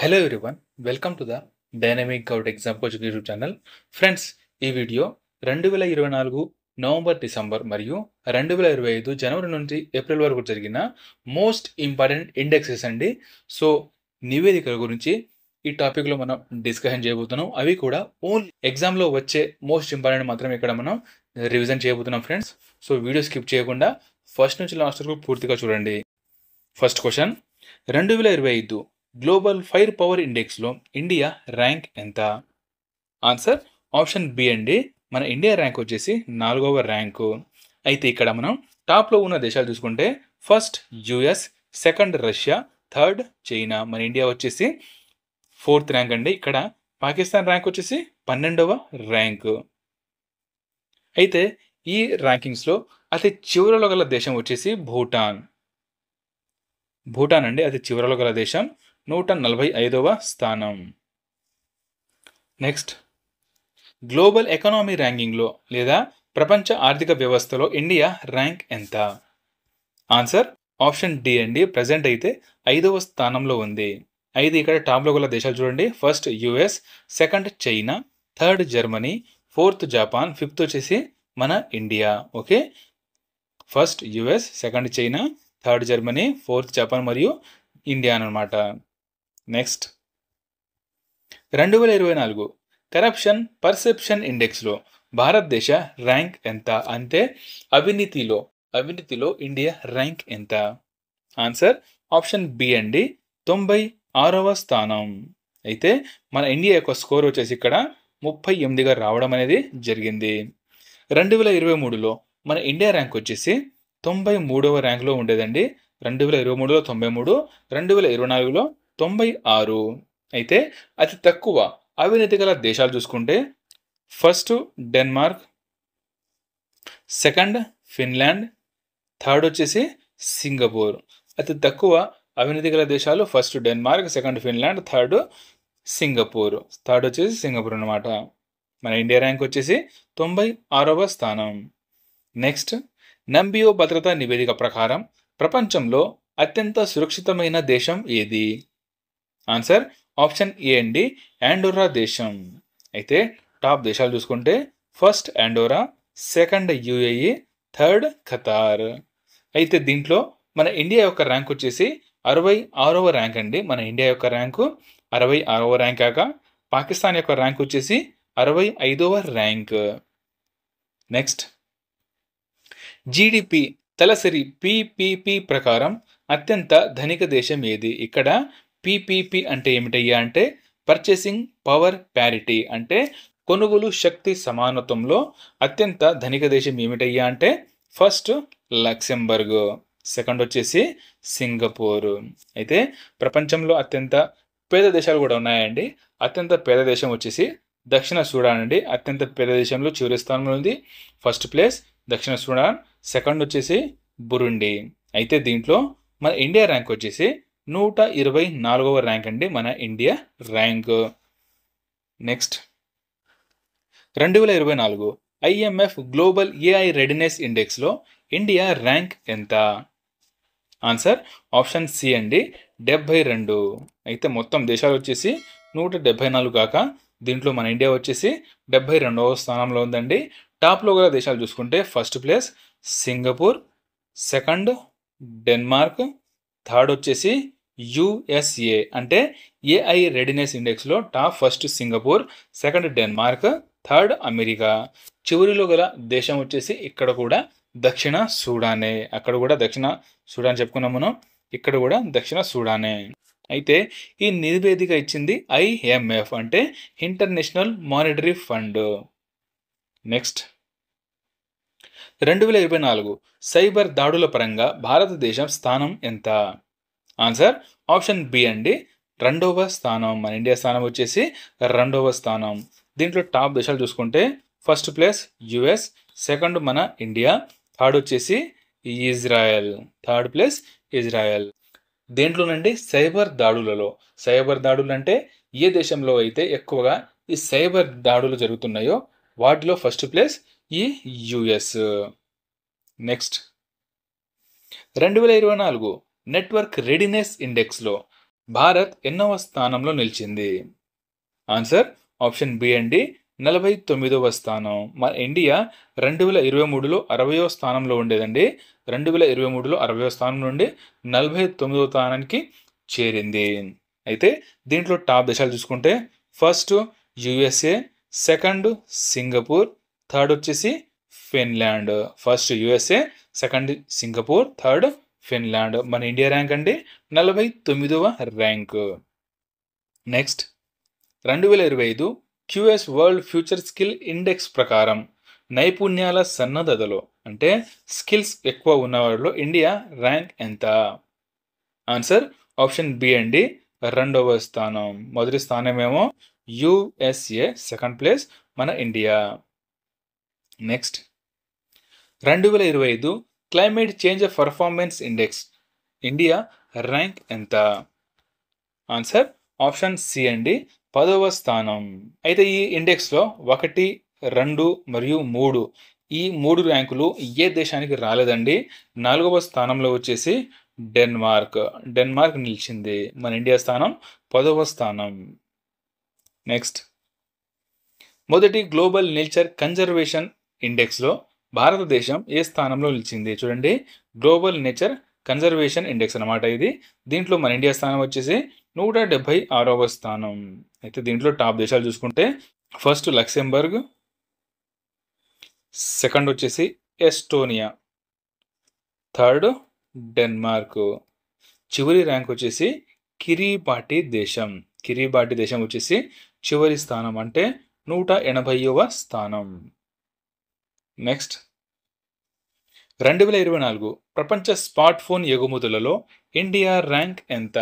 Hello everyone, welcome to the dynamic govt exam coaching YouTube channel. Friends, ఈ video 2024 November, December మరియు 2025 జనవరి నుంచి April వరకు జరిగిన మోస్ట్ ఇంపార్టెంట్ ఇండెక్సెస్ అండి. సో నివేదికల గురించి ఈ టాపిక్లో మనం డిస్కషన్ చేయబోతున్నాం. అవి కూడా ఓన్లీ ఎగ్జామ్లో వచ్చే మోస్ట్ ఇంపార్టెంట్ మాత్రం ఇక్కడ మనం రివిజన్ చేయబోతున్నాం ఫ్రెండ్స్. సో వీడియో స్కిప్ చేయకుండా ఫస్ట్ నుంచి లాస్ట్ వరకు పూర్తిగా చూడండి. First question, 2025 global fire power ఇండెక్స్లో ఇండియా ర్యాంక్ ఎంత? ఆన్సర్ ఆప్షన్ బి అండి. మన ఇండియా ర్యాంక్ వచ్చేసి 4వ ర్యాంకు. అయితే ఇక్కడ మనం టాప్లో ఉన్న దేశాలు చూసుకుంటే first US, second Russia, third China. మన ఇండియా వచ్చేసి 4th ర్యాంక్ అండి. ఇక్కడ పాకిస్తాన్ ర్యాంక్ వచ్చేసి 12వ ర్యాంకు. అయితే ఈ ర్యాంకింగ్స్లో అతి చివరలో గల దేశం వచ్చేసి భూటాన్ అండి. అతి చివరలో గల దేశం, 145వ స్థానం. నెక్స్ట్, గ్లోబల్ ఎకనామీ ర్యాంకింగ్లో లేదా ప్రపంచ ఆర్థిక వ్యవస్థలో ఇండియా ర్యాంక్ ఎంత? ఆన్సర్ ఆప్షన్ డి అండి. ప్రజెంట్ అయితే 5వ స్థానంలో ఉంది. అయితే ఇక్కడ టాప్లో గల దేశాలు చూడండి. First US, second China, third Germany, 4th Japan, 5th వచ్చేసి మన India. Okay, first US, second China, third Germany, 4th Japan మరియు ఇండియా అన్నమాట. నెక్స్ట్, 2024 కరప్షన్ పర్సెప్షన్ ఇండెక్స్లో భారతదేశ ర్యాంక్ ఎంత? అంటే అవినీతిలో ఇండియా ర్యాంక్ ఎంత? ఆన్సర్ ఆప్షన్ బి అండి. 96వ స్థానం. అయితే మన ఇండియా యొక్క స్కోర్ వచ్చేసి ఇక్కడ 38గా రావడం అనేది జరిగింది. 2023లో మన ఇండియా ర్యాంక్ వచ్చేసి 93వ ర్యాంక్లో ఉండేదండి. 2023లో 93, 2024లో 96. అయితే అతి తక్కువ అవినీతి గల దేశాలు చూసుకుంటే first Denmark, second Finland, third వచ్చేసి సింగపూర్. అతి తక్కువ అవినీతి గల దేశాలు first Denmark, second Finland, third Singapore. Third వచ్చేసి సింగపూర్ అన్నమాట. మన ఇండియా ర్యాంక్ వచ్చేసి 96వ స్థానం. నెక్స్ట్, నంబియో భద్రతా నివేదిక ప్రకారం ప్రపంచంలో అత్యంత సురక్షితమైన దేశం ఏది? ఆన్సర్ ఆప్షన్ ఏ అండి. ఆండోరా దేశం. అయితే టాప్ దేశాలు చూసుకుంటే first ఆండోరా, second UAE, third Qatar. అయితే దీంట్లో మన ఇండియా యొక్క ర్యాంక్ వచ్చేసి 66వ ర్యాంక్ అండి. మన ఇండియా యొక్క ర్యాంకు 66వ ర్యాంక్ కాక పాకిస్తాన్ యొక్క ర్యాంక్ వచ్చేసి 65వ ర్యాంక్. నెక్స్ట్, జీడిపి తలసరి పిపిపి ప్రకారం అత్యంత ధనిక దేశం ఏది? ఇక్కడ పిపిపి అంటే ఏమిటయ్యా అంటే పర్చేసింగ్ పవర్ ప్యారిటీ, అంటే కొనుగోలు శక్తి సమానత్వంలో అత్యంత ధనిక దేశం ఏమిటయ్యా అంటే ఫస్ట్ లక్సెంబర్గ్, సెకండ్ వచ్చేసి సింగపూర్. అయితే ప్రపంచంలో అత్యంత పేద దేశాలు కూడా ఉన్నాయండి. అత్యంత పేద దేశం వచ్చేసి దక్షిణ సూడాన్ అండి. అత్యంత పేద దేశంలో చివరి స్థానంలో ఉంది. ఫస్ట్ ప్లేస్ దక్షిణ సూడాన్, సెకండ్ వచ్చేసి బురుండి. అయితే దీంట్లో మన ఇండియా ర్యాంక్ వచ్చేసి 124వ ర్యాంక్ అండి. మన India rank. Next, 2024 IMF global AI readiness ఇండెక్స్లో ఇండియా ర్యాంక్ ఎంత? ఆన్సర్ ఆప్షన్ సి అండి. 72. అయితే మొత్తం దేశాలు వచ్చేసి 174 కాక దీంట్లో మన ఇండియా వచ్చేసి 72వ స్థానంలో ఉందండి. టాప్లో గల దేశాలు చూసుకుంటే first place Singapore, second Denmark, third వచ్చేసి యుఎస్ఏ. అంటే ఏఐ రెడీనెస్ ఇండెక్స్లో top first Singapore, second Denmark, third America. చివరిలో గల దేశం వచ్చేసి ఇక్కడ కూడా దక్షిణ సూడానే. అక్కడ కూడా దక్షిణ సూడాన్ చెప్పుకున్నాం మనం, ఇక్కడ కూడా దక్షిణ సూడానే. అయితే ఈ నివేదిక ఇచ్చింది ఐఎంఎఫ్, అంటే international monetary fund. Next, 2024 cyber దాడుల పరంగా భారతదేశం స్థానం ఎంత? ఆన్సర్ ఆప్షన్ బి అండి. 2వ స్థానం. మన ఇండియా స్థానం వచ్చేసి 2వ స్థానం. దీంట్లో టాప్ దేశాలు చూసుకుంటే ఫస్ట్ ప్లేస్ యుఎస్, సెకండ్ మన ఇండియా, థర్డ్ వచ్చేసి ఇజ్రాయెల్. Third place Israel. దేంట్లోనండి సైబర్ దాడులు అంటే ఏ దేశంలో అయితే ఎక్కువగా ఈ సైబర్ దాడులు జరుగుతున్నాయో వాటిలో ఫస్ట్ ప్లేస్ ఈ యుఎస్. నెక్స్ట్, 2024 నెట్వర్క్ రెడీనెస్ ఇండెక్స్లో భారత్ ఎన్నవ స్థానంలో నిలిచింది? ఆన్సర్ ఆప్షన్ బి అండి, 49వ స్థానం. మన ఇండియా 2023లో 60వ స్థానంలో ఉండేదండి. 2023లో 60వ స్థానం నుండి 49వ స్థానానికి చేరింది. అయితే దీంట్లో టాప్ దేశాలు చూసుకుంటే first USA, second Singapore, third వచ్చేసి Finland. First USA, second Singapore, third Finland. మన ఇండియా ర్యాంక్ అండి 49వ rank. Next 2025 QS world future skill index ప్రకారం నైపుణ్యాల సన్నద్ధతలో అంటే స్కిల్స్ ఎక్కువ ఉన్నవారిలో ఇండియా ర్యాంక్ ఎంత? ఆన్సర్ ఆప్షన్ బి అండి, 2వ స్థానం. మొదటి స్థానమేమో యుఎస్ఏ, సెకండ్ ప్లేస్ మన India. Next 2025 climate change performance index India rank ఎంత? ఆన్సర్ ఆప్షన్ సి అండి, 10వ స్థానం. అయితే ఈ ఇండెక్స్లో 1, 2 మరియు 3 ఈ 3 ర్యాంకులు ఏ దేశానికి రాలేదండి. 4వ స్థానంలో వచ్చేసి డెన్మార్క్ నిలిచింది. మన ఇండియా స్థానం 10వ స్థానం. నెక్స్ట్ మొదటి గ్లోబల్ నేచర్ కన్జర్వేషన్ ఇండెక్స్లో భారతదేశం ఏ స్థానంలో నిలిచింది? చూడండి, గ్లోబల్ నేచర్ కన్జర్వేషన్ ఇండెక్స్ అనమాట ఇది. దీంట్లో మన ఇండియా స్థానం వచ్చేసి 176వ స్థానం. అయితే దీంట్లో టాప్ దేశాలు చూసుకుంటే ఫస్ట్ లక్సెంబర్గ్, సెకండ్ వచ్చేసి ఎస్టోనియా, థర్డ్ డెన్మార్క్, చివరి ర్యాంక్ వచ్చేసి కిరిబాటి దేశం వచ్చేసి చివరి స్థానం అంటే 180వ స్థానం. నెక్స్ట్ 2024 ప్రపంచ స్మార్ట్ ఫోన్ ఎగుమతులలో ఇండియా ర్యాంక్ ఎంత?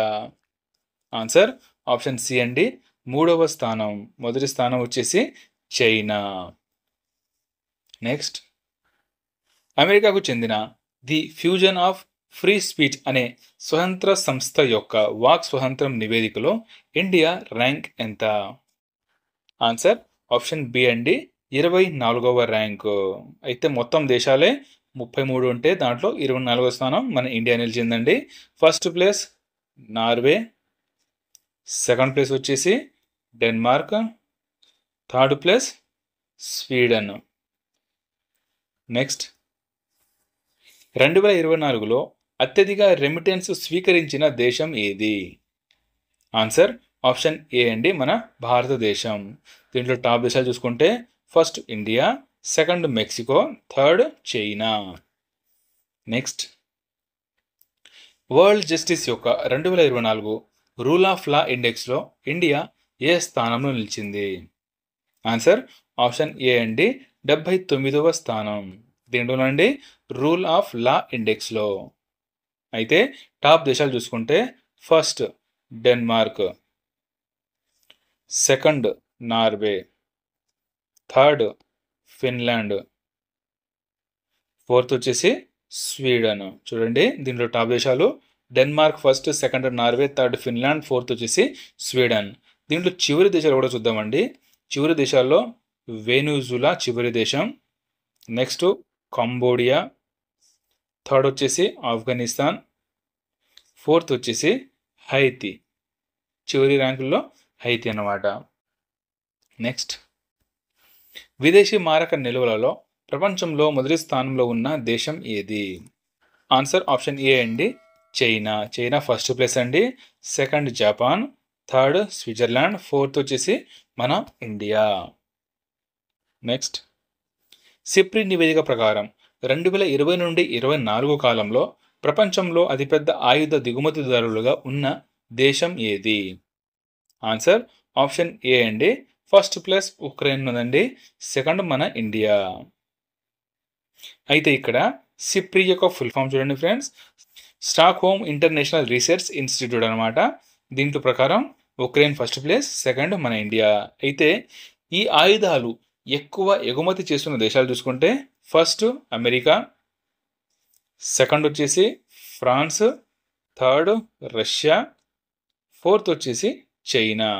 ఆన్సర్ ఆప్షన్ సి అండి, 3వ స్థానం. మొదటి స్థానం వచ్చేసి చైనా. నెక్స్ట్ అమెరికాకు చెందిన the fusion of free speech అనే స్వతంత్ర సంస్థ యొక్క వాక్ స్వాతంత్రం నివేదికలో ఇండియా ర్యాంక్ ఎంత? ఆన్సర్ ఆప్షన్ బి అండి, 24వ ర్యాంకు. అయితే మొత్తం దేశాలే 33 ఉంటే దాంట్లో 24వ స్థానం మన ఇండియా నిలిచిందండి. First place Norway, second place వచ్చేసి Denmark, third place Sweden. Next 2024లో అత్యధిక రెమిటెన్స్ స్వీకరించిన దేశం ఏది? ఆన్సర్ ఆప్షన్ ఏ అండి, మన భారతదేశం. దీంట్లో టాప్ దేశాలు చూసుకుంటే first India, second Mexico, third China. Next world justice యొక్క 2024 రూల్ ఆఫ్ లా ఇండెక్స్లో ఇండియా ఏ స్థానంలో నిలిచింది? ఆన్సర్ ఆప్షన్ ఏ అండి, 79వ స్థానం. దీంట్లో నుండి రూల్ ఆఫ్ లా ఇండెక్స్లో. అయితే టాప్ దేశాలు చూసుకుంటే first Denmark, second Norway, third Finland, fourth వచ్చేసి స్వీడన్. చూడండి, దీంట్లో టాప్ దేశాలు Denmark first, second Norway, third Finland, fourth వచ్చేసి స్వీడన్. దీంట్లో చివరి దేశాలు కూడా చూద్దామండి. చివరి దేశాల్లో వెనుజులా చివరి దేశం, నెక్స్ట్ కంబోడియా, థర్డ్ వచ్చేసి ఆఫ్ఘనిస్తాన్, ఫోర్త్ వచ్చేసి హైతీ. చివరి ర్యాంకుల్లో హైతీ అన్నమాట. నెక్స్ట్ విదేశీ మారక నిల్వలలో ప్రపంచంలో మొదటి స్థానంలో ఉన్న దేశం ఏది? ఆన్సర్ ఆప్షన్ ఏ అండి, చైనా ఫస్ట్ ప్లేస్ అండి, second Japan, third Switzerland, fourth వచ్చేసి మన ఇండియా. నెక్స్ట్ సిప్రి నివేదిక ప్రకారం 2020 నుండి 24 కాలంలో ప్రపంచంలో అతిపెద్ద ఆయుధ దిగుమతిదారులుగా ఉన్న దేశం ఏది? ఆన్సర్ ఆప్షన్ ఏ అండి, ఫస్ట్ ప్లేస్ ఉక్రెయిన్ ఉందండి, సెకండ్ మన ఇండియా. అయితే ఇక్కడ సిప్రి యొక్క ఫుల్ ఫామ్ చూడండి friends, stock home international research institute అనమాట. దీంట్లో ప్రకారం ఉక్రెయిన్ ఫస్ట్ ప్లేస్, సెకండ్ మన ఇండియా. అయితే ఈ ఆయుధాలు ఎక్కువ ఎగుమతి చేస్తున్న దేశాలు చూసుకుంటే ఫస్ట్ అమెరికా, సెకండ్ వచ్చేసి ఫ్రాన్స్, థర్డ్ రష్యా, ఫోర్త్ వచ్చేసి చైనా.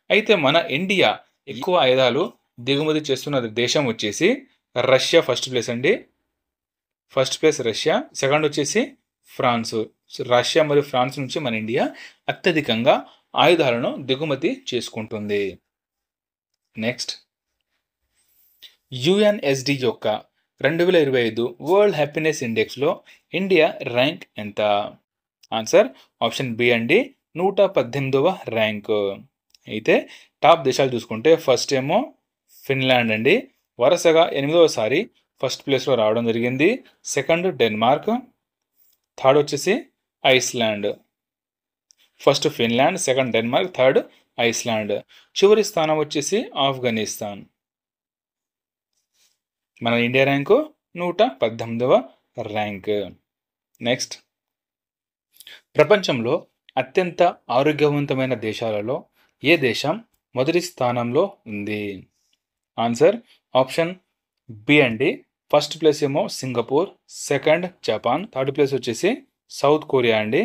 అయితే మన ఇండియా ఎక్కువ ఆయుధాలు దిగుమతి చేస్తున్న దేశం వచ్చేసి రష్యా ఫస్ట్ ప్లేస్ అండి, ఫస్ట్ ప్లేస్ రష్యా, సెకండ్ వచ్చేసి ఫ్రాన్స్. రష్యా మరియు ఫ్రాన్స్ నుంచి మన ఇండియా అత్యధికంగా ఆయుధాలను దిగుమతి చేసుకుంటుంది. నెక్స్ట్, యుఎన్ఎస్డి యొక్క 2025 వరల్డ్ హ్యాపీనెస్ ఇండెక్స్లో ఇండియా ర్యాంక్ ఎంత? ఆన్సర్ ఆప్షన్ బి అండి, 118వ ర్యాంకు. అయితే టాప్ దేశాలు చూసుకుంటే ఫస్ట్ ఏమో ఫిన్లాండ్ అండి, వరుసగా 8వసారి ఫస్ట్ ప్లేస్లో రావడం జరిగింది. సెకండ్ డెన్మార్క్, థర్డ్ వచ్చేసి Iceland. First Finland, second Denmark, third Iceland. చివరి స్థానం వచ్చేసి ఆఫ్ఘనిస్తాన్. మన ఇండియా ర్యాంకు 118వ ర్యాంక్. నెక్స్ట్, ప్రపంచంలో అత్యంత ఆరోగ్యవంతమైన దేశాలలో ఏ దేశం మొదటి స్థానంలో ఉంది? ఆన్సర్ ఆప్షన్ బి అండి, ఫస్ట్ ప్లేస్ ఏమో Singapore, second Japan, third place వచ్చేసి సౌత్ కొరియా అండి,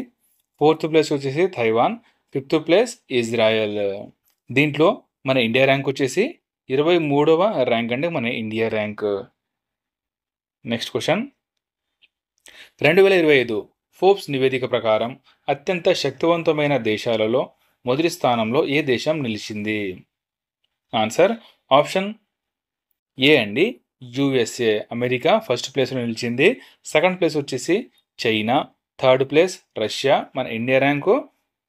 ఫోర్త్ ప్లేస్ వచ్చేసి తైవాన్, ఫిఫ్త్ ప్లేస్ ఇజ్రాయెల్. దీంట్లో మన ఇండియా ర్యాంక్ వచ్చేసి 23వ ర్యాంక్ అండి, మన India rank. Next question, 2025 Forbes నివేదిక ప్రకారం అత్యంత శక్తివంతమైన దేశాలలో మొదటి స్థానంలో ఏ దేశం నిలిచింది? ఆన్సర్ ఆప్షన్ ఏ అండి, యుఎస్ఏ, అమెరికా ఫస్ట్ ప్లేస్లో నిలిచింది. సెకండ్ ప్లేస్ వచ్చేసి చైనా, థర్డ్ ప్లేస్ రష్యా. మన ఇండియా ర్యాంకు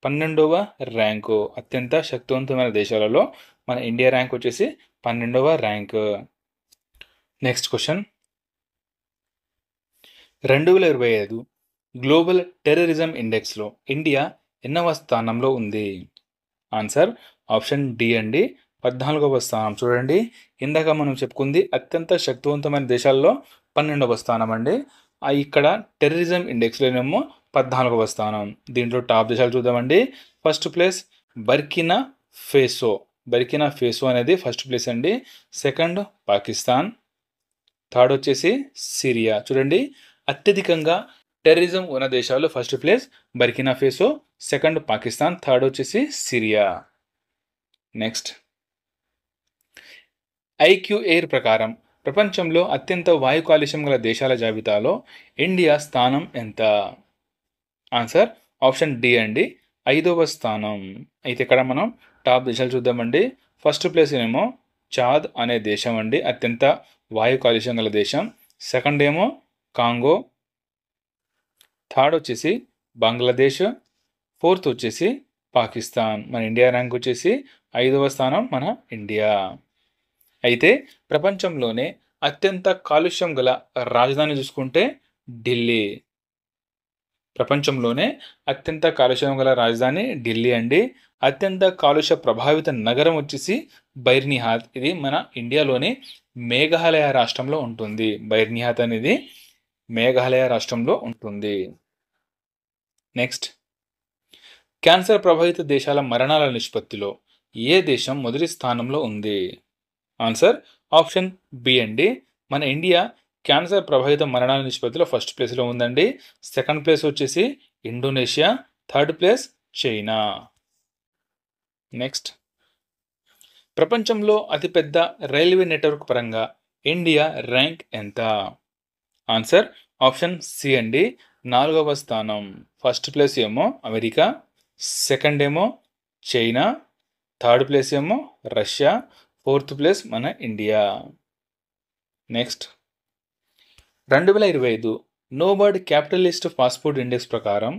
12వ ర్యాంకు. అత్యంత శక్తివంతమైన దేశాలలో మన ఇండియా ర్యాంక్ వచ్చేసి 12వ rank. Next question, 2025 global terrorism ఇండెక్స్లో ఇండియా ఎన్నవ స్థానంలో ఉంది? ఆన్సర్ ఆప్షన్ డి అండి, 14వ స్థానం. చూడండి, ఇందాక మనం చెప్పుకుంది అత్యంత శక్తివంతమైన దేశాల్లో 12వ స్థానం అండి. ఇక్కడ టెర్రరిజం ఇండెక్స్లోనేమో 14వ స్థానం. దీంట్లో టాప్ దేశాలు చూద్దామండి. First place Burkina Faso. Burkina Faso అనేది ఫస్ట్ ప్లేస్ అండి. సెకండ్ పాకిస్తాన్, థర్డ్ వచ్చేసి సిరియా. చూడండి, అత్యధికంగా టెర్రరిజం ఉన్న దేశాలు first place Burkina Faso, second Pakistan, third వచ్చేసి సిరియా. నెక్స్ట్, ఐక్యూ ఎయిర్ ప్రకారం ప్రపంచంలో అత్యంత వాయు కాలుష్యం గల దేశాల జాబితాలో ఇండియా స్థానం ఎంత? ఆన్సర్ ఆప్షన్ డి అండి, 5వ స్థానం. అయితే ఇక్కడ మనం టాప్ దేశాలు చూద్దామండి. ఫస్ట్ ప్లేస్ ఏమో చాద్ అనే దేశం అండి, అత్యంత వాయు కాలుష్యం గల దేశం. సెకండ్ ఏమో కాంగో, థర్డ్ వచ్చేసి బంగ్లాదేశ్, ఫోర్త్ వచ్చేసి పాకిస్తాన్. మన ఇండియా ర్యాంక్ వచ్చేసి 5వ స్థానం మన ఇండియా. అయితే ప్రపంచంలోనే అత్యంత కాలుష్యం గల రాజధాని చూసుకుంటే ఢిల్లీ. ప్రపంచంలోనే అత్యంత కాలుష్యం గల రాజధాని ఢిల్లీ అండి. అత్యంత కాలుష్య ప్రభావిత నగరం వచ్చేసి బైర్నిహాత్. ఇది మన ఇండియాలోని మేఘాలయ రాష్ట్రంలో ఉంటుంది. బైర్నిహాత్ అనేది మేఘాలయ రాష్ట్రంలో ఉంటుంది. నెక్స్ట్, క్యాన్సర్ ప్రభావిత దేశాల మరణాల నిష్పత్తిలో ఏ దేశం మొదటి స్థానంలో ఉంది? ఆన్సర్ ఆప్షన్ బి అండి, మన ఇండియా క్యాన్సర్ ప్రభావిత మరణాల నిష్పత్తిలో ఫస్ట్ ప్లేస్లో ఉందండి. సెకండ్ ప్లేస్ వచ్చేసి Indonesia, third place China. Next, ప్రపంచంలో అతిపెద్ద రైల్వే నెట్వర్క్ పరంగా ఇండియా ర్యాంక్ ఎంత? ఆన్సర్ ఆప్షన్ సి అండి, 4వ స్థానం. ఫస్ట్ ప్లేస్ ఏమో అమెరికా, సెకండ్ ఏమో చైనా, థర్డ్ ప్లేస్ ఏమో రష్యా, ఫోర్త్ ప్లేస్ మన India. Next, 2025 Nomad capitalist passport index ప్రకారం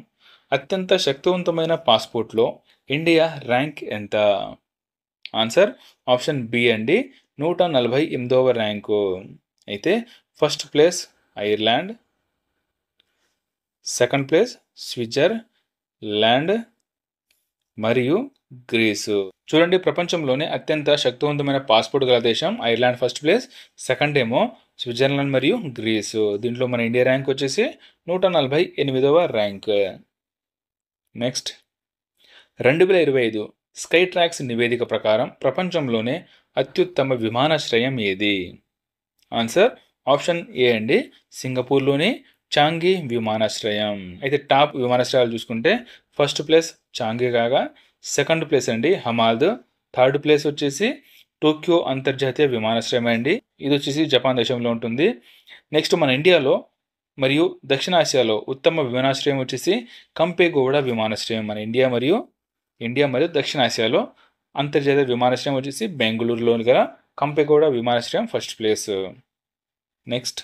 అత్యంత శక్తివంతమైన పాస్పోర్ట్లో ఇండియా ర్యాంక్ ఎంత? ఆన్సర్ ఆప్షన్ బి అండి, 148వ ర్యాంకు. అయితే first place Ireland, second place Switzerland మరియు గ్రీసు. చూడండి, ప్రపంచంలోనే అత్యంత శక్తివంతమైన పాస్పోర్ట్ గల దేశం ఐర్లాండ్ ఫస్ట్ ప్లేస్, సెకండ్ ఏమో స్విట్జర్లాండ్ మరియు గ్రీసు. దీంట్లో మన ఇండియా ర్యాంక్ వచ్చేసి 148వ ర్యాంక్. నెక్స్ట్, 2025 స్కై ట్రాక్స్ నివేదిక ప్రకారం ప్రపంచంలోనే అత్యుత్తమ విమానాశ్రయం ఏది? ఆన్సర్ ఆప్షన్ ఏ అండి, సింగపూర్లోని చాంగి విమానాశ్రయం. అయితే టాప్ విమానాశ్రయాలు చూసుకుంటే ఫస్ట్ ప్లేస్ చాంగి కాగా సెకండ్ ప్లేస్ అండి హమాద్, థర్డ్ ప్లేస్ వచ్చేసి టోక్యో అంతర్జాతీయ విమానాశ్రయం అండి. ఇది వచ్చేసి జపాన్ దేశంలో ఉంటుంది. నెక్స్ట్, మన ఇండియాలో మరియు దక్షిణాసియాలో ఉత్తమ విమానాశ్రయం వచ్చేసి కంపేగౌడ విమానాశ్రయం. మన ఇండియా మరియు దక్షిణాసియాలో అంతర్జాతీయ విమానాశ్రయం వచ్చేసి బెంగళూరులో గల కంపేగౌడ విమానాశ్రయం ఫస్ట్ ప్లేస్. నెక్స్ట్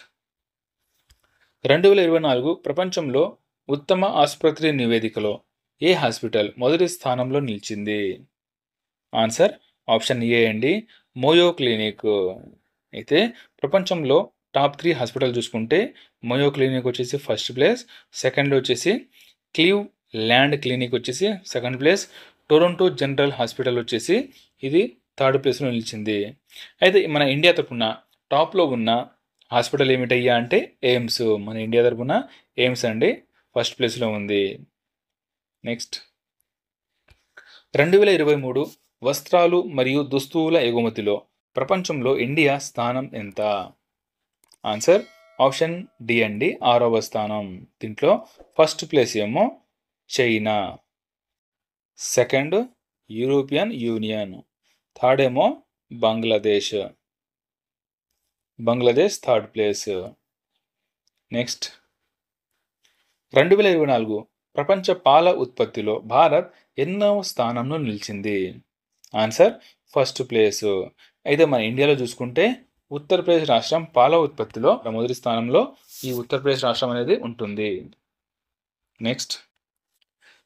2024 ప్రపంచంలో ఉత్తమ ఆసుపత్రి నివేదికలో ఏ హాస్పిటల్ మొదటి స్థానంలో నిలిచింది? ఆన్సర్ ఆప్షన్ ఏ అండి, మోయో క్లినిక్. అయితే ప్రపంచంలో టాప్ 3 హాస్పిటల్ చూసుకుంటే మోయో క్లినిక్ వచ్చేసి ఫస్ట్ ప్లేస్, సెకండ్ వచ్చేసి క్లీవ్ ల్యాండ్ క్లినిక్ వచ్చేసి second place, Toronto general hospital వచ్చేసి ఇది థర్డ్ ప్లేస్లో నిలిచింది. అయితే మన ఇండియా తరపున టాప్లో ఉన్న హాస్పిటల్ ఏమిటయ్యా అంటే ఎయిమ్స్. మన ఇండియా తరపున ఎయిమ్స్ అండి ఫస్ట్ ప్లేస్లో ఉంది. నెక్స్ట్ 2023 వస్త్రాలు మరియు దుస్తువుల ఎగుమతిలో ప్రపంచంలో ఇండియా స్థానం ఎంత? ఆన్సర్ ఆప్షన్ డి అండి, 6వ స్థానం. దీంట్లో ఫస్ట్ ప్లేస్ ఏమో China, second European union, third ఏమో బంగ్లాదేశ్ థర్డ్ ప్లేస్. నెక్స్ట్ 2024 ప్రపంచ పాల ఉత్పత్తిలో భారత్ ఎన్నవ స్థానంలో నిలిచింది? Answer first place. అయితే మన ఇండియాలో చూసుకుంటే ఉత్తరప్రదేశ్ రాష్ట్రం పాల ఉత్పత్తిలో మొదటి స్థానంలో ఈ ఉత్తరప్రదేశ్ రాష్ట్రం అనేది ఉంటుంది. నెక్స్ట్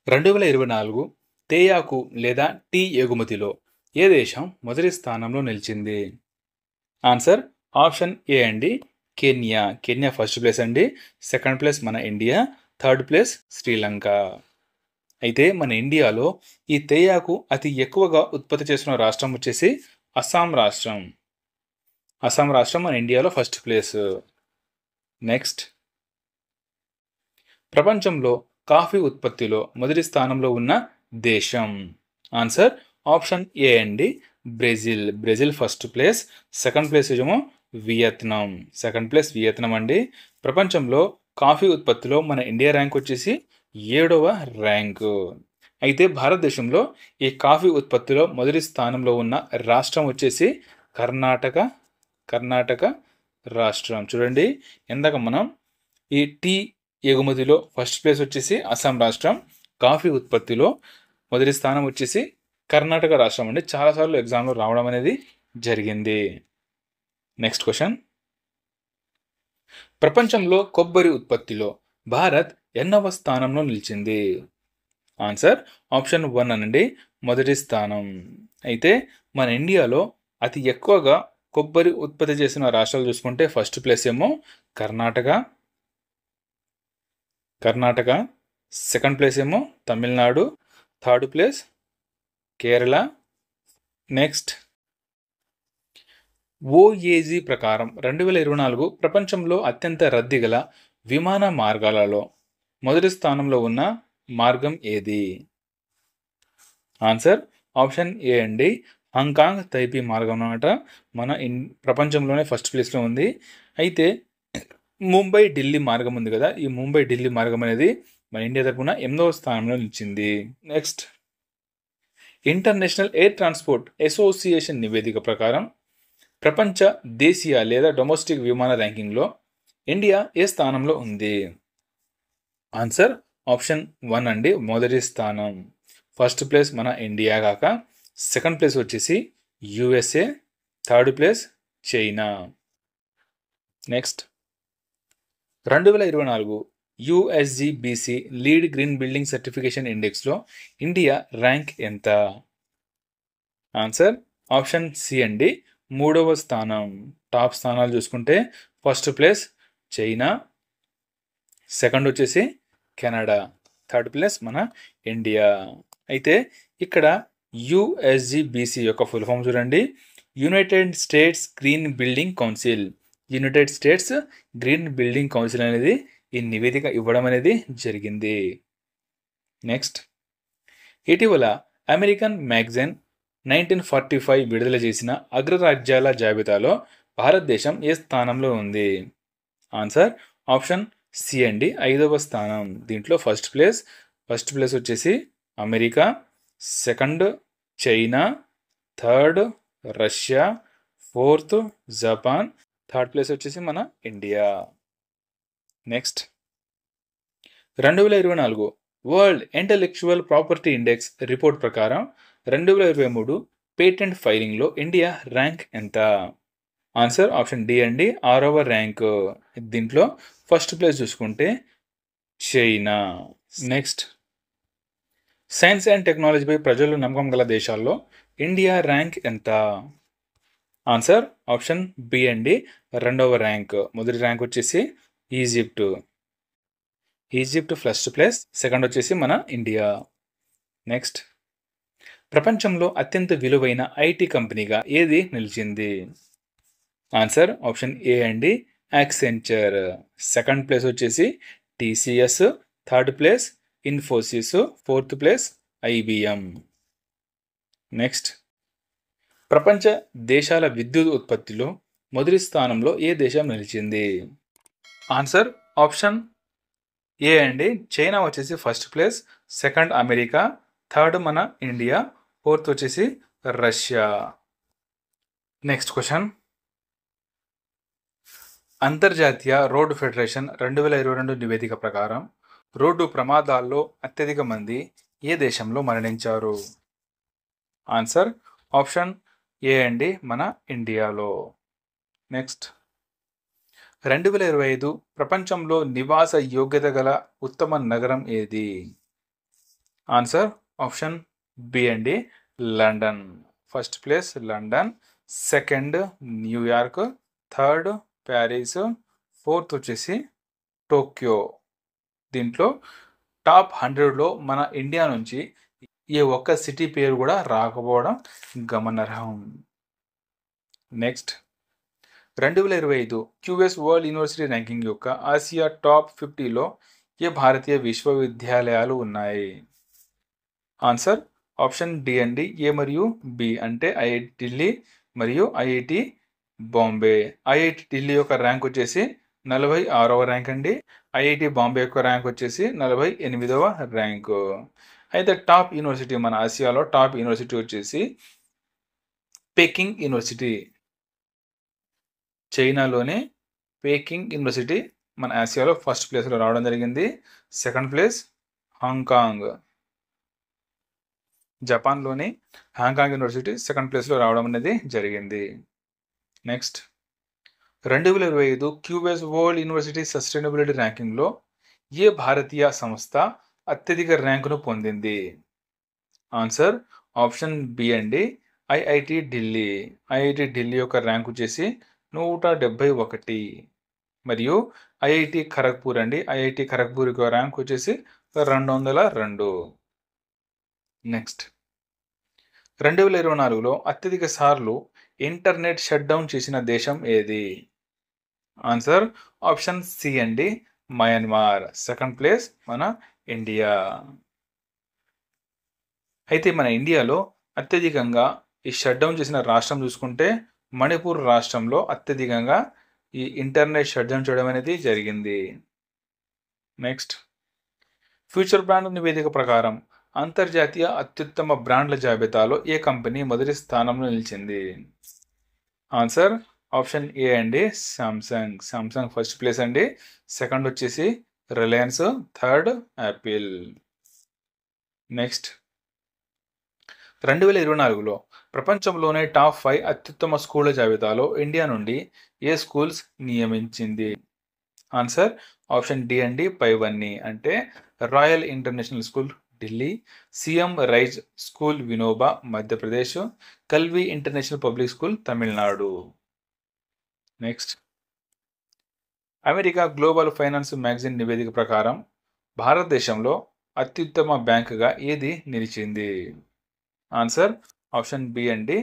2024 తేయాకు లేదా టీ ఎగుమతిలో ఏ దేశం మొదటి స్థానంలో నిలిచింది? ఆన్సర్ ఆప్షన్ ఏ అండి, కెన్యా ఫస్ట్ ప్లేస్ అండి, సెకండ్ ప్లేస్ మన ఇండియా, థర్డ్ ప్లేస్ శ్రీలంక. అయితే మన ఇండియాలో ఈ తేయాకు అతి ఎక్కువగా ఉత్పత్తి చేస్తున్న రాష్ట్రం వచ్చేసి అస్సాం రాష్ట్రం మన ఇండియాలో ఫస్ట్ ప్లేస్. నెక్స్ట్ ప్రపంచంలో కాఫీ ఉత్పత్తిలో మొదటి స్థానంలో ఉన్న దేశం? ఆన్సర్ ఆప్షన్ ఏ అండి, Brazil first place, second place ఏమో వియత్నాం అండి. ప్రపంచంలో కాఫీ ఉత్పత్తిలో మన ఇండియా ర్యాంక్ వచ్చేసి 7వ ర్యాంకు. అయితే భారతదేశంలో ఈ కాఫీ ఉత్పత్తిలో మొదటి స్థానంలో ఉన్న రాష్ట్రం వచ్చేసి కర్ణాటక రాష్ట్రం. చూడండి, ఇందాక మనం ఈ టీ ఎగుమతిలో ఫస్ట్ ప్లేస్ వచ్చేసి అస్సాం రాష్ట్రం, కాఫీ ఉత్పత్తిలో మొదటి స్థానం వచ్చేసి కర్ణాటక రాష్ట్రం అండి. చాలాసార్లు ఎగ్జామ్లో రావడం అనేది జరిగింది. నెక్స్ట్ క్వశ్చన్, ప్రపంచంలో కొబ్బరి ఉత్పత్తిలో భారత్ ఎన్నవ స్థానంలో నిలిచింది? ఆన్సర్ ఆప్షన్ 1 అనండి, మొదటి స్థానం. అయితే మన ఇండియాలో అతి ఎక్కువగా కొబ్బరి ఉత్పత్తి చేసిన రాష్ట్రాలు చూసుకుంటే ఫస్ట్ ప్లేస్ ఏమో కర్ణాటక, సెకండ్ ప్లేస్ ఏమో Tamil Nadu, third place Kerala. Next OAG ప్రకారం 2024 ప్రపంచంలో అత్యంత రద్దీ గల విమాన మార్గాలలో మొదటి స్థానంలో ఉన్న మార్గం ఏది? ఆన్సర్ ఆప్షన్ ఏ అండి, హాంకాంగ్ తైపీ మార్గం అన్నమాట. మన ప్రపంచంలోనే ఫస్ట్ ప్లేస్లో ఉంది. అయితే ముంబై ఢిల్లీ మార్గం ఉంది కదా, ఈ ముంబై ఢిల్లీ మార్గం అనేది మన ఇండియా తరపున 8వ స్థానంలో నిలిచింది. Next international air transport association నివేదిక ప్రకారం ప్రపంచ దేశీయ లేదా డొమెస్టిక్ విమాన ర్యాంకింగ్లో ఇండియా ఏ స్థానంలో ఉంది? ఆన్సర్ ఆప్షన్ 1 అండి, మొదటి స్థానం. ఫస్ట్ ప్లేస్ మన ఇండియా కాక సెకండ్ ప్లేస్ వచ్చేసి USA, third place China. Next 2024 USGBC LEED green building certification ఇండెక్స్లో ఇండియా ర్యాంక్ ఎంత? ఆన్సర్ ఆప్షన్ సి అండి, 3వ స్థానం. టాప్ స్థానాలు చూసుకుంటే ఫస్ట్ ప్లేస్ చైనా, సెకండ్ వచ్చేసి కెనడా, థర్డ్ ప్లేస్ మన ఇండియా. అయితే ఇక్కడ యుఎస్జిబిసి యొక్క ఫుల్ ఫామ్ చూడండి, United States Green Building Council అనేది ఈ నివేదిక ఇవ్వడం అనేది జరిగింది. నెక్స్ట్ ఇటీవల అమెరికన్ మ్యాగజైన్ 1945 విడుదల చేసిన అగ్రరాజ్యాల జాబితాలో భారతదేశం ఏ స్థానంలో ఉంది? ఆన్సర్ ఆప్షన్ సి అండి, 5వ స్థానం. దీంట్లో ఫస్ట్ ప్లేస్ వచ్చేసి America, second China, third Russia, fourth Japan, third place వచ్చేసి మన India. Next 2024 world intellectual property index report ప్రకారం 2023 పేటెంట్ ఫైలింగ్లో ఇండియా ర్యాంక్ ఎంత? ఆన్సర్ ఆప్షన్ డి అండి, 6వ ర్యాంక్. దీంట్లో ఫస్ట్ ప్లేస్ చూసుకుంటే చైనా. నెక్స్ట్ సైన్స్ అండ్ టెక్నాలజీపై ప్రజలు నమ్మకం గల దేశాల్లో ఇండియా ర్యాంక్ ఎంత? ఆన్సర్ ఆప్షన్ బి అండి, 2వ ర్యాంక్. మొదటి ర్యాంక్ వచ్చేసి ఈజిప్ట్ ఫస్ట్ ప్లేస్, సెకండ్ వచ్చేసి మన ఇండియా. నెక్స్ట్ ప్రపంచంలో అత్యంత విలువైన ఐటీ కంపెనీగా ఏది నిలిచింది? ఆన్సర్ ఆప్షన్ ఏ అండి, యాక్సెంచర్. సెకండ్ ప్లేస్ వచ్చేసి TCS, third place Infosys, fourth place IBM. Next ప్రపంచ దేశాల విద్యుత్ ఉత్పత్తిలో మొదటి స్థానంలో ఏ దేశం నిలిచింది? ఆన్సర్ ఆప్షన్ ఏ అండి, చైనా వచ్చేసి first place, second America, third మన ఇండియా, ఫోర్త్ వచ్చేసి రష్యా. నెక్స్ట్ క్వశ్చన్, అంతర్జాతీయ రోడ్డు ఫెడరేషన్ 2022 నివేదిక ప్రకారం రోడ్డు ప్రమాదాల్లో అత్యధిక మంది ఏ దేశంలో మరణించారు? ఆన్సర్ ఆప్షన్ ఏ అండి, మన ఇండియాలో. నెక్స్ట్ 2025 ప్రపంచంలో నివాస యోగ్యత గల ఉత్తమ నగరం ఏది? ఆన్సర్ ఆప్షన్ బి అండి, London. First place London, second New York, third Paris, fourth వచ్చేసి టోక్యో. దీంట్లో టాప్ 100లో మన ఇండియా నుంచి ఏ ఒక్క సిటీ పేరు కూడా రాకపోవడం గమనార్హం. Next 2025 QS World university ranking యొక్క ఆసియా టాప్ 50లో ఏ భారతీయ విశ్వవిద్యాలయాలు ఉన్నాయి? ఆన్సర్ ఆప్షన్ డి అండి, ఏ మరియు బి. అంటే ఐఐటి ఢిల్లీ మరియు ఐఐటి బాంబే. ఐఐటి ఢిల్లీ యొక్క ర్యాంక్ వచ్చేసి 46వ ర్యాంక్ అండి. ఐఐటి బాంబే యొక్క ర్యాంక్ వచ్చేసి 48వ ర్యాంకు. అయితే టాప్ యూనివర్సిటీ మన ఆసియాలో టాప్ యూనివర్సిటీ వచ్చేసి పెకింగ్ యూనివర్సిటీ. చైనాలోనే పెకింగ్ యూనివర్సిటీ మన ఆసియాలో ఫస్ట్ ప్లేస్లో రావడం జరిగింది. Second place Hong Kong. జపాన్లోని హాంకాంగ్ యూనివర్సిటీ సెకండ్ ప్లేస్లో రావడం అనేది జరిగింది. Next 2025 QS World University Sustainability ర్యాంకింగ్లో ఏ భారతీయ సంస్థ అత్యధిక ర్యాంకును పొందింది? ఆన్సర్ ఆప్షన్ బి అండి, ఐఐటి ఢిల్లీ. ఐఐటి ఢిల్లీ యొక్క ర్యాంక్ వచ్చేసి 171 మరియు ఐఐటి ఖరగ్పూర్ అండి. ఐఐటి ఖరగ్పూర్ యొక్క ర్యాంక్ వచ్చేసి 202. నెక్స్ట్ 2024లో అత్యధిక సార్లు ఇంటర్నెట్ షట్ డౌన్ చేసిన దేశం ఏది? ఆన్సర్ ఆప్షన్ సి అండి, మయన్మార్. సెకండ్ ప్లేస్ మన ఇండియా. అయితే మన ఇండియాలో అత్యధికంగా ఈ షట్ డౌన్ చేసిన రాష్ట్రం చూసుకుంటే మణిపూర్ రాష్ట్రంలో అత్యధికంగా ఈ ఇంటర్నెట్ షట్ డౌన్ చేయడం అనేది జరిగింది. నెక్స్ట్ ఫ్యూచర్ బ్రాండ్ నివేదిక ప్రకారం అంతర్జాతీయ అత్యుత్తమ బ్రాండ్ల జాబితాలో ఏ కంపెనీ మొదటి స్థానంలో నిలిచింది? ఆన్సర్ ఆప్షన్ ఏ అండి, సామ్సంగ్. సామ్సంగ్ ఫస్ట్ ప్లేస్ అండి. సెకండ్ వచ్చేసి రిలయన్స్, థర్డ్ యాపిల్. నెక్స్ట్ 2024లో ప్రపంచంలోనే టాప్ 5 అత్యుత్తమ స్కూళ్ల జాబితాలో ఇండియా నుండి ఏ స్కూల్స్ నియమించింది? ఆన్సర్ ఆప్షన్ డి అండి, పైవన్నీ. అంటే Royal International School Delhi, CM Rise School Vinoba Madhya Pradesh, Kalvi International Public School Tamil Nadu. Next America Global Finance Magazine నివేదిక ప్రకారం భారతదేశంలో అత్యుత్తమ బ్యాంకుగా ఏది నిలిచింది? ఆన్సర్ ఆప్షన్ బి అండి,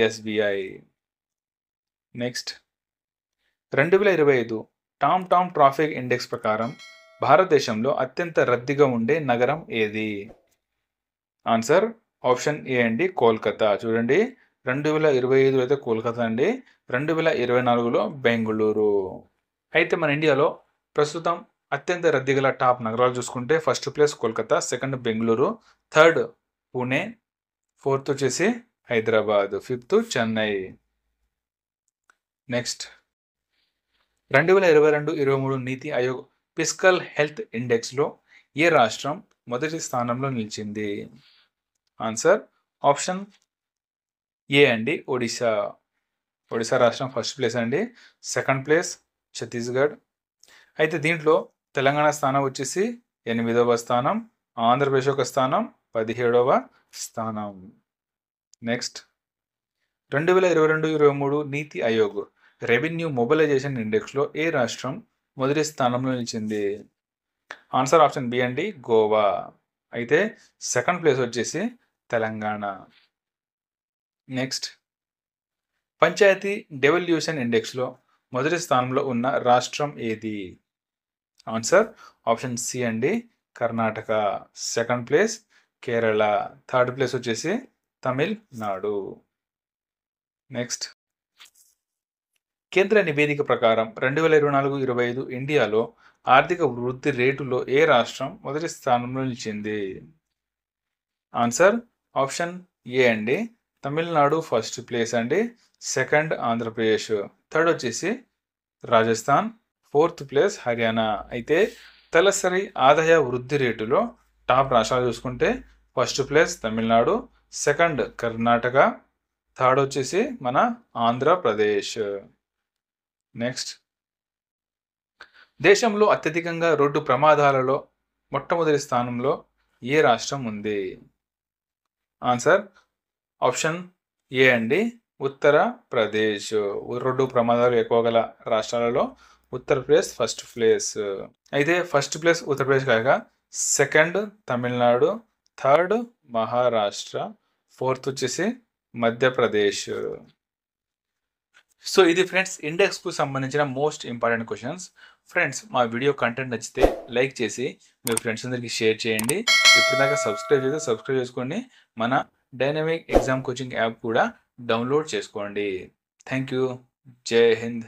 SBI. Next 2025 Tom Traffic Index ప్రకారం భారతదేశంలో అత్యంత రద్దీగా ఉండే నగరం ఏది? ఆన్సర్ ఆప్షన్ ఏ అండి, కోల్కతా. చూడండి 2025లో అయితే కోల్కతా అండి, 2024లో బెంగళూరు. అయితే మన ఇండియాలో ప్రస్తుతం అత్యంత రద్దీ గల టాప్ నగరాలు చూసుకుంటే first place Kolkata, second Bengaluru, third Pune, fourth వచ్చేసి హైదరాబాద్, ఫిఫ్త్ చెన్నై. నెక్స్ట్ 2022-23 నీతి ఆయోగ్ ఫిజికల్ హెల్త్ ఇండెక్స్లో ఏ రాష్ట్రం మొదటి స్థానంలో నిలిచింది? ఆన్సర్ ఆప్షన్ ఏ అండి ఒడిశా. ఒడిశా రాష్ట్రం ఫస్ట్ ప్లేస్ అండి. Second place Chhattisgarh. అయితే దీంట్లో తెలంగాణ స్థానం వచ్చేసి 8వ స్థానం, ఆంధ్రప్రదేశ్ ఒక స్థానం 17వ స్థానం. నెక్స్ట్ 2022-23 నీతి ఆయోగ్ రెవెన్యూ మొబిలైజేషన్ ఇండెక్స్లో ఏ రాష్ట్రం మొదటి స్థానంలో నిలిచింది? ఆన్సర్ ఆప్షన్ బి అండి గోవా. అయితే సెకండ్ ప్లేస్ వచ్చేసి తెలంగాణ. నెక్స్ట్ పంచాయతీ డెవల్యూషన్ ఇండెక్స్లో మొదటి స్థానంలో ఉన్న రాష్ట్రం ఏది? ఆన్సర్ ఆప్షన్ సి అండి Karnataka. Second place Kerala. Third place వచ్చేసి తమిళనాడు. నెక్స్ట్ కేంద్ర నివేదిక ప్రకారం 2024-25 ఇండియాలో ఆర్థిక వృద్ధి రేటులో ఏ రాష్ట్రం మొదటి స్థానంలో నిలిచింది? ఆన్సర్ ఆప్షన్ ఏ అండి తమిళనాడు ఫస్ట్ ప్లేస్ అండి. సెకండ్ ఆంధ్రప్రదేశ్. థర్డ్ వచ్చేసి రాజస్థాన్. Fourth place Haryana. అయితే తలసరి ఆదాయ వృద్ధి రేటులో టాప్ రాష్ట్రాలు చూసుకుంటే first place Tamil Nadu, second Karnataka, third వచ్చేసి మన ఆంధ్రప్రదేశ్. నెక్స్ట్ దేశంలో అత్యధికంగా రోడ్డు ప్రమాదాలలో మొట్టమొదటి స్థానంలో ఏ రాష్ట్రం ఉంది? ఆన్సర్ ఆప్షన్ ఏ అండి ఉత్తరప్రదేశ్. రోడ్డు ప్రమాదాలు ఎక్కువ గల రాష్ట్రాలలో ఉత్తరప్రదేశ్ ఫస్ట్ ప్లేస్. అయితే ఫస్ట్ ప్లేస్ ఉత్తరప్రదేశ్ కాగా second Tamil Nadu, third Maharashtra, fourth వచ్చేసి మధ్యప్రదేశ్. సో ఇది ఫ్రెండ్స్ ఇండెక్స్కు సంబంధించిన మోస్ట్ ఇంపార్టెంట్ క్వశ్చన్స్. ఫ్రెండ్స్ మా వీడియో కంటెంట్ నచ్చితే లైక్ చేసి మీ ఫ్రెండ్స్ అందరికీ షేర్ చేయండి. ఇప్పటిదాకా సబ్స్క్రైబ్ చేసుకోండి. మన డైనమిక్ ఎగ్జామ్ కోచింగ్ యాప్ కూడా డౌన్లోడ్ చేసుకోండి. Thank you. జై హింద్.